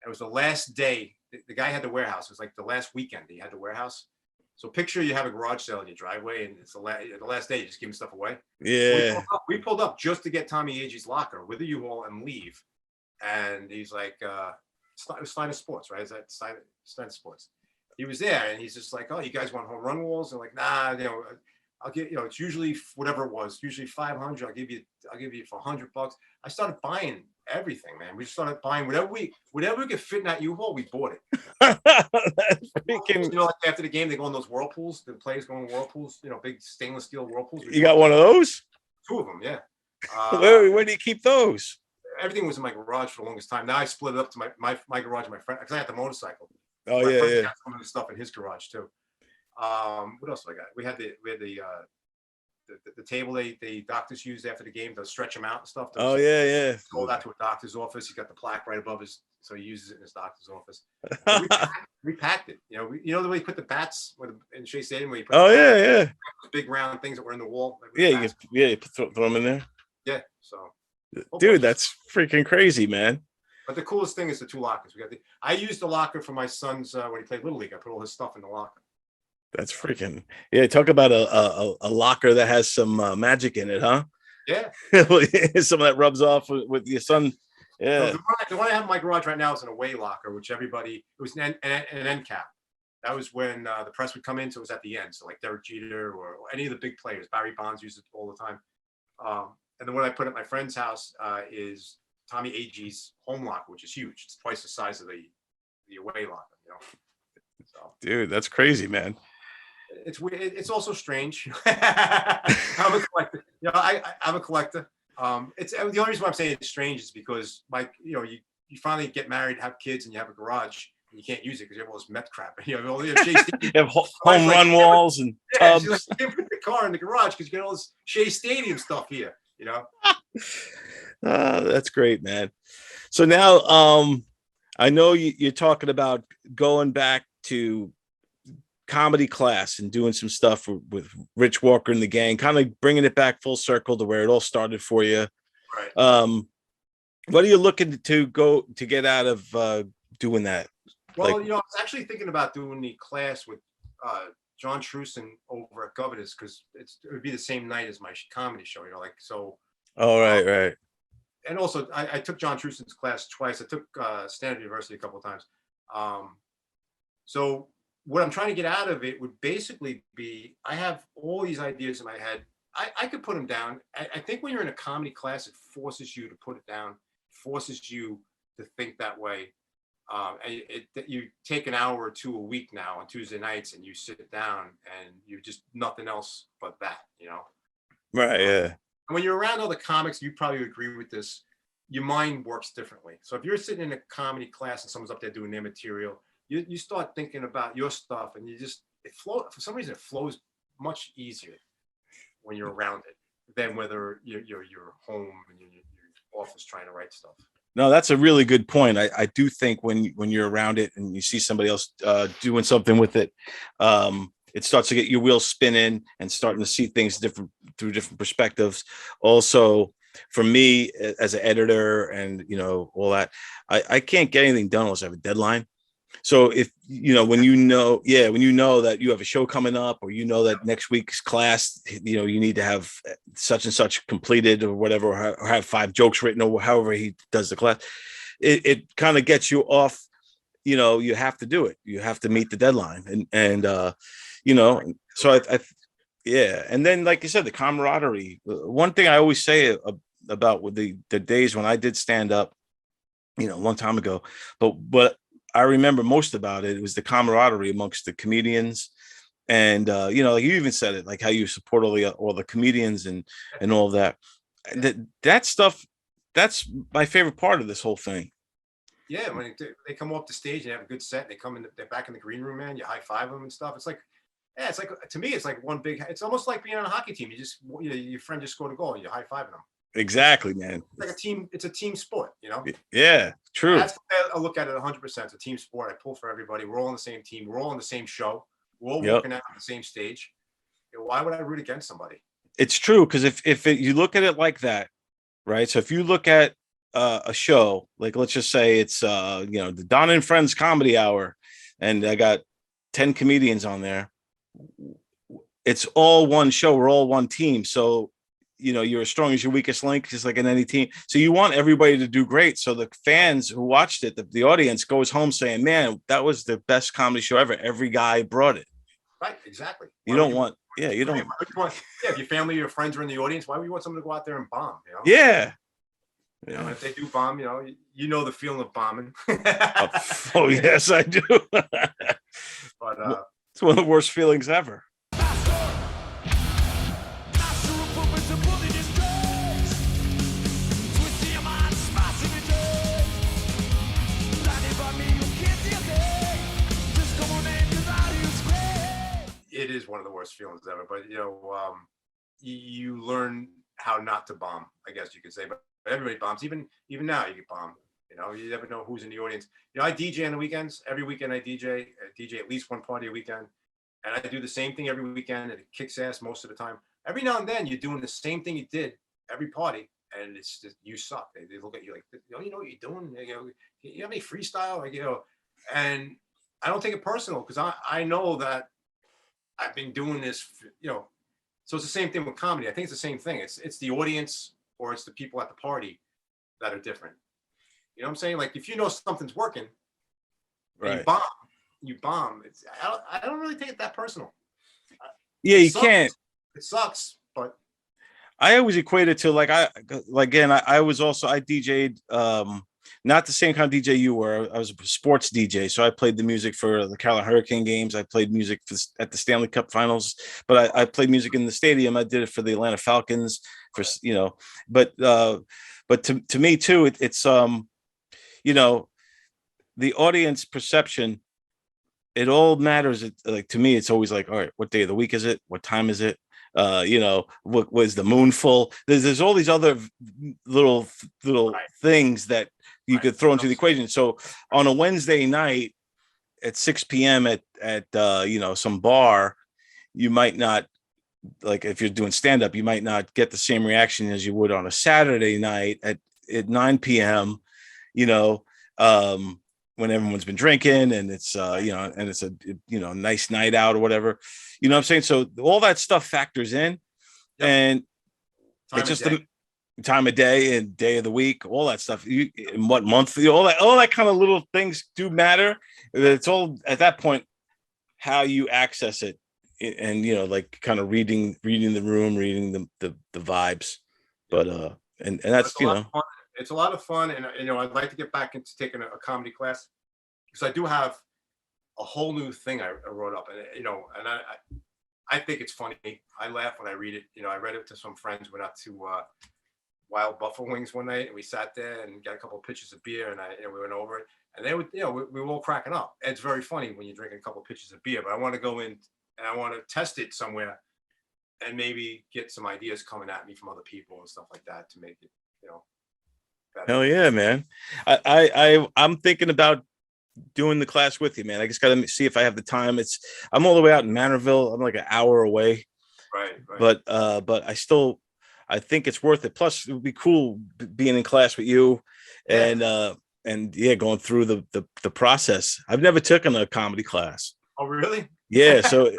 It was the last day. The guy had the warehouse. It was like the last weekend that he had the warehouse. So picture you have a garage sale in your driveway, and it's the last day. You just giving stuff away. Yeah. We pulled up just to get Tommy Agee's locker with a U-Haul and leave. And he's like, it was Steiner Sports, right? Is that Steiner Sports? He was there, and he's just like, "Oh, you guys want home run walls?" And like, "Nah, I'll get, it's usually whatever it was, usually 500. I'll give you for $100." I started buying everything, man. We just started buying whatever we could fit in that U-Haul. We bought it. That's freaking. Like after the game, they go in those whirlpools. The players go in whirlpools. Big stainless steel whirlpools. You got one of those? 2 of them, yeah. Where do you keep those? Everything was in my garage for the longest time. Now I split it up to my garage and my friend because I had the motorcycle. Oh my yeah. got some of the stuff in his garage too. What else do I got? We had the table the doctors used after the game to stretch him out and stuff. Oh yeah. Go out to a doctor's office. He's got the plaque right above his, so he uses it in his doctor's office. We packed it. The way you put the bats in Shea Stadium, where you put yeah. Those big round things that were in the wall. You throw them in there. Yeah. So. Dude, that's freaking crazy, man. But the coolest thing is the 2 lockers. I used the locker for my son's when he played Little League. I put all his stuff in the locker. That's freaking talk about a locker that has some magic in it, huh? Yeah. Some of that rubs off with your son. Yeah. So the one I have in my garage right now is an away locker, which it was an end cap. That was when the press would come in, so it was at the end. So like Derek Jeter or any of the big players. Barry Bonds used it all the time. And the one I put at my friend's house is Tommy Agee's home locker, which is huge. It's twice the size of the away locker. So. Dude, that's crazy, man. It's weird. It's also strange. I'm a collector. You know, I'm a collector. It's the only reason why I'm saying it's strange is because, like, you know, you finally get married, have kids, and you have a garage, and you can't use it because you have all this meth crap. You know, you have home run walls and tubs. She's like, you can't put the car in the garage because you get all this Shea Stadium stuff here. You know. That's great, man. So now, I know you're talking about going back to comedy class and doing some stuff with Rich Walker and the gang, kind of bringing it back full circle to where it all started for you. Right. What are you looking to get out of doing that? Well, like, you know, I was actually thinking about doing the class with John Truson over at Govs because it would be the same night as my comedy show. You know, like so. Oh, right. And also, I took John Truson's class twice. I took Stanford University a couple of times. So what I'm trying to get out of it would basically be, I have all these ideas in my head. I could put them down. I think when you're in a comedy class, it forces you to put it down, forces you to think that way. And you take an hour or two a week now on Tuesday nights and you sit down and you're just nothing else but that, you know? Right, yeah. And when you're around other comics, you probably agree with this, your mind works differently. So if you're sitting in a comedy class and someone's up there doing their material, you start thinking about your stuff and it flows. For some reason, it flows much easier when you're around it than whether you're home and you're in your office trying to write stuff. No, that's a really good point. I do think when you're around it and you see somebody else doing something with it, it starts to get your wheels spinning and starting to see things through different perspectives. Also, for me as an editor and, you know, all that, I can't get anything done unless I have a deadline. So if, you know, when you know that you have a show coming up, or you know that next week's class, you know, you need to have such and such completed or whatever, or have 5 jokes written, or however he does the class, it kind of gets you off. You know, you have to do it. You have to meet the deadline, and you know, so yeah. And then, like you said, the camaraderie. One thing I always say about with the days when I did stand up, you know, a long time ago, but I remember most about it was the camaraderie amongst the comedians. And you know, like you even said it, like how you support all the comedians and all that. That stuff, that's my favorite part of this whole thing. Yeah, when they come off the stage and have a good set, they're back in the green room, man. You high five them and stuff. It's like, yeah, it's like, to me, it's like one big. It's almost like being on a hockey team. Your friend just scored a goal and you're high fiving them. Exactly, man. It's like a team. It's a team sport, you know. Yeah, true. That's I look at it 100%. It's a team sport. I pull for everybody. We're all on the same team. We're all on the same show. We're all working out on the same stage. You know, why would I root against somebody? It's true, because if you look at it like that, right? So if you look at a show, like let's just say it's you know, the Don and Friends Comedy Hour, and I got 10 comedians on there. It's all one show. We're all one team. So, you know, you're as strong as your weakest link, just like in any team. So you want everybody to do great. So the fans who watched it, the audience goes home saying, man, that was the best comedy show ever. Every guy brought it. Right, exactly. You don't want, yeah, you don't. Yeah, if your family, your friends are in the audience, why would you want someone to go out there and bomb? You know? Yeah. You know, if they do bomb, you know the feeling of bombing. Oh yes, I do. But it's one of the worst feelings ever. It is one of the worst feelings ever. But you know, you learn how not to bomb, I guess you could say. But everybody bombs. Even now, you get bombed. You know, you never know who's in the audience. You know, I DJ on the weekends. Every weekend I DJ at least one party a weekend. And I do the same thing every weekend, and it kicks ass most of the time. Every now and then, you're doing the same thing you did every party, and it's just, you suck. They look at you like, you know what you're doing? You know, you have any freestyle? Like, you know, and I don't take it personal, because I know that I've been doing this, you know. So it's the same thing with comedy. I think it's the same thing. It's the audience, or it's the people at the party that are different. You know what I'm saying? Like, if you know something's working, right, you bomb. I don't really take it that personal. Yeah, you can't. It sucks, but I always equate it to, like, I DJ'd not the same kind of DJ you were. I was a sports DJ, so I played the music for the Carolina Hurricane games. I played music at the Stanley Cup Finals, but I played music in the stadium. I did it for the Atlanta Falcons, for but to me too, it's the audience perception. It all matters. Like to me, it's always like, all right, what day of the week is it? What time is it? What was the moon full? There's all these other little things that you could throw into the equation. So on a Wednesday night at 6 p.m. at some bar, you might not, like if you're doing stand-up, you might not get the same reaction as you would on a Saturday night at 9 p.m. When everyone's been drinking and it's and it's a nice night out or whatever, you know what I'm saying? So all that stuff factors in. Yep. And it's just the time of day and day of the week, all that stuff. In what month, all that kind of little things do matter. It's all at that point how you access it, and like kind of reading the room, reading the vibes. But and that's it's a lot of fun, and I'd like to get back into taking a comedy class, because I do have a whole new thing I wrote up, and I think it's funny. I laugh when I read it. I read it to some friends. Went out to Wild Buffalo Wings one night, and we sat there and got a couple of pitchers of beer, and we went over it, and they would, we were all cracking up. It's very funny when you're drinking a couple of pitchers of beer, but I want to go in and I want to test it somewhere, and maybe get some ideas coming at me from other people and stuff like that to make it, better. Hell yeah, man. I'm thinking about doing the class with you, man. I just gotta see if I have the time. I'm all the way out in Manorville. I'm like an hour away. Right. But I think it's worth it. Plus it would be cool being in class with you and going through the process. I've never taken a comedy class. Oh, really? Yeah, so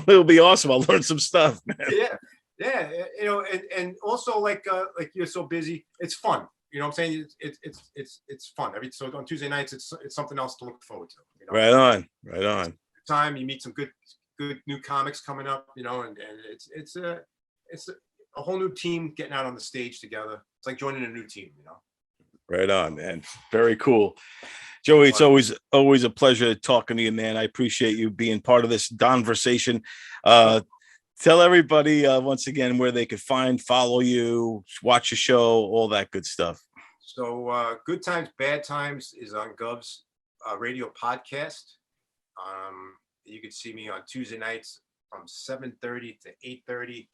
it'll be awesome. I'll learn some stuff, man. Yeah, and also like you're so busy, it's fun. You know what I'm saying? It's fun. So on Tuesday nights, it's something else to look forward to. Right on. Time you meet some good new comics coming up. And it's a whole new team getting out on the stage together. It's like joining a new team. Right on, man. Very cool. Joey, it's always a pleasure talking to you, man. I appreciate you being part of this DONversation. Tell everybody once again where they could follow you, watch your show, all that good stuff. So Good Times, Bad Times is on Govs radio podcast. You can see me on Tuesday nights from 7:30 to 8:30.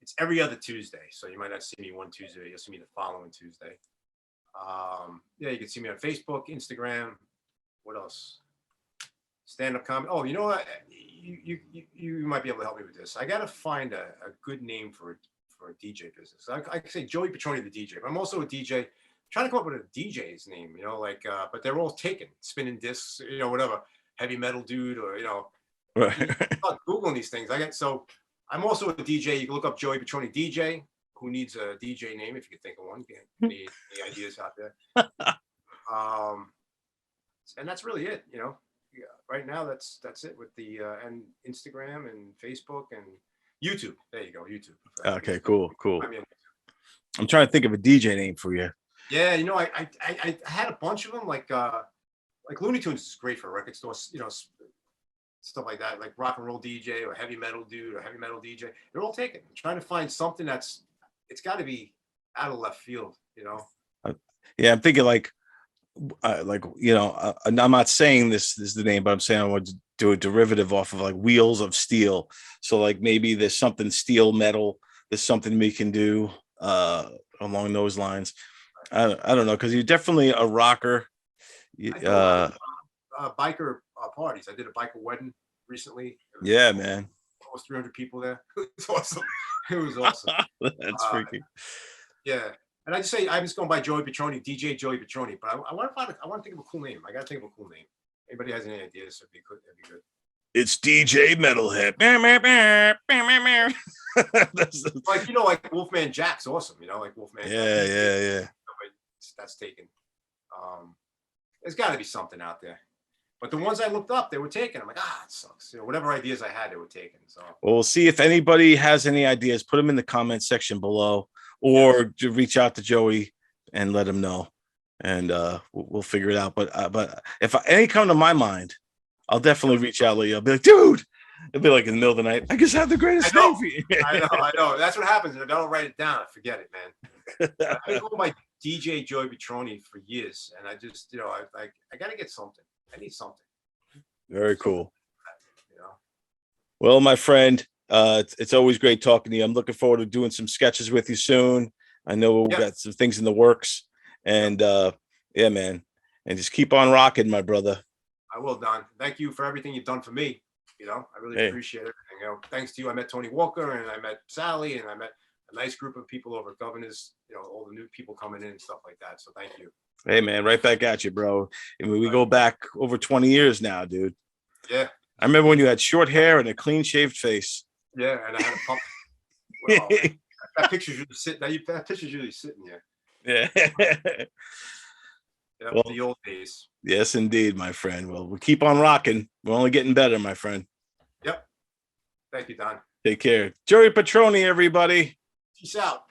It's every other Tuesday, so you might not see me one Tuesday. You'll see me the following Tuesday. You can see me on Facebook, Instagram. What else? Stand-up comedy. Oh, you know what? You might be able to help me with this. I got to find a good name for a DJ business. I can say Joey Petroni, the DJ, but I'm also a DJ. I'm trying to come up with a DJ's name, but they're all taken. Spinning discs, whatever. Heavy metal dude, or Right. Googling these things. I'm also a DJ. You can look up Joey Petroni DJ. Who needs a DJ name if you can think of one? Any ideas out there? And that's really it. Right now that's it with the and Instagram and Facebook and YouTube. There you go, YouTube. Okay, cool. I'm trying to think of a DJ name for you. Yeah, I had a bunch of them. Like Looney Tunes is great for record stores. Stuff like that, like rock and roll DJ or heavy metal dude or heavy metal DJ. They're all taken. I'm trying to find something it's got to be out of left field. Yeah, I'm thinking I'm not saying this is the name, but I'm saying I want to do a derivative off of like Wheels of Steel. So like maybe there's something steel metal. There's something we can do along those lines. I don't know, because you're definitely a rocker. Biker parties. I did a biker wedding recently. Yeah, man. Almost 300 people there. It was awesome. It was awesome. That's freaky. Yeah. And I just say, I'm just going by Joey Petroni, DJ Joey Petroni, but I want to think of a cool name. I got to think of a cool name. Anybody has any ideas? It'd be good. It's DJ Metalhead. Like Wolfman Jack's awesome. Like Wolfman. Yeah. That's taken. There's got to be something out there. But the ones I looked up, they were taken. I'm like, it sucks. Whatever ideas I had, they were taken. So we'll see if anybody has any ideas. Put them in the comment section below, or reach out to Joey and let him know. and we'll figure it out. But if any come to my mind, I'll definitely reach out to you. I'll be like, dude, it'll be like in the middle of the night. I just have the greatest name for you. I know. That's what happens. If I don't write it down, I forget it, man. I've been going by DJ Joey Petroni for years, and I just, I got to get something. I need something. Very cool. You know. Well, my friend, it's always great talking to you. I'm looking forward to doing some sketches with you soon. I know we've got some things in the works, and yeah, man, and just keep on rocking, my brother. I will, Don. Thank you for everything you've done for me. I really appreciate everything. Thanks to you, I met Tony Walker, and I met Sally, and I met a nice group of people over at Governors. All the new people coming in and stuff like that. So thank you. Hey, man, right back at you, bro. I mean, we go back over 20 years now, dude. Yeah. I remember when you had short hair and a clean-shaved face. Yeah, and I had a pump. Well, that picture's usually sitting. That picture's usually sitting there. Yeah. Yeah, Well, the old days. Yes, indeed, my friend. Well, we'll keep on rocking. We're only getting better, my friend. Yep. Thank you, Don. Take care. Joey Petroni, everybody. Peace out.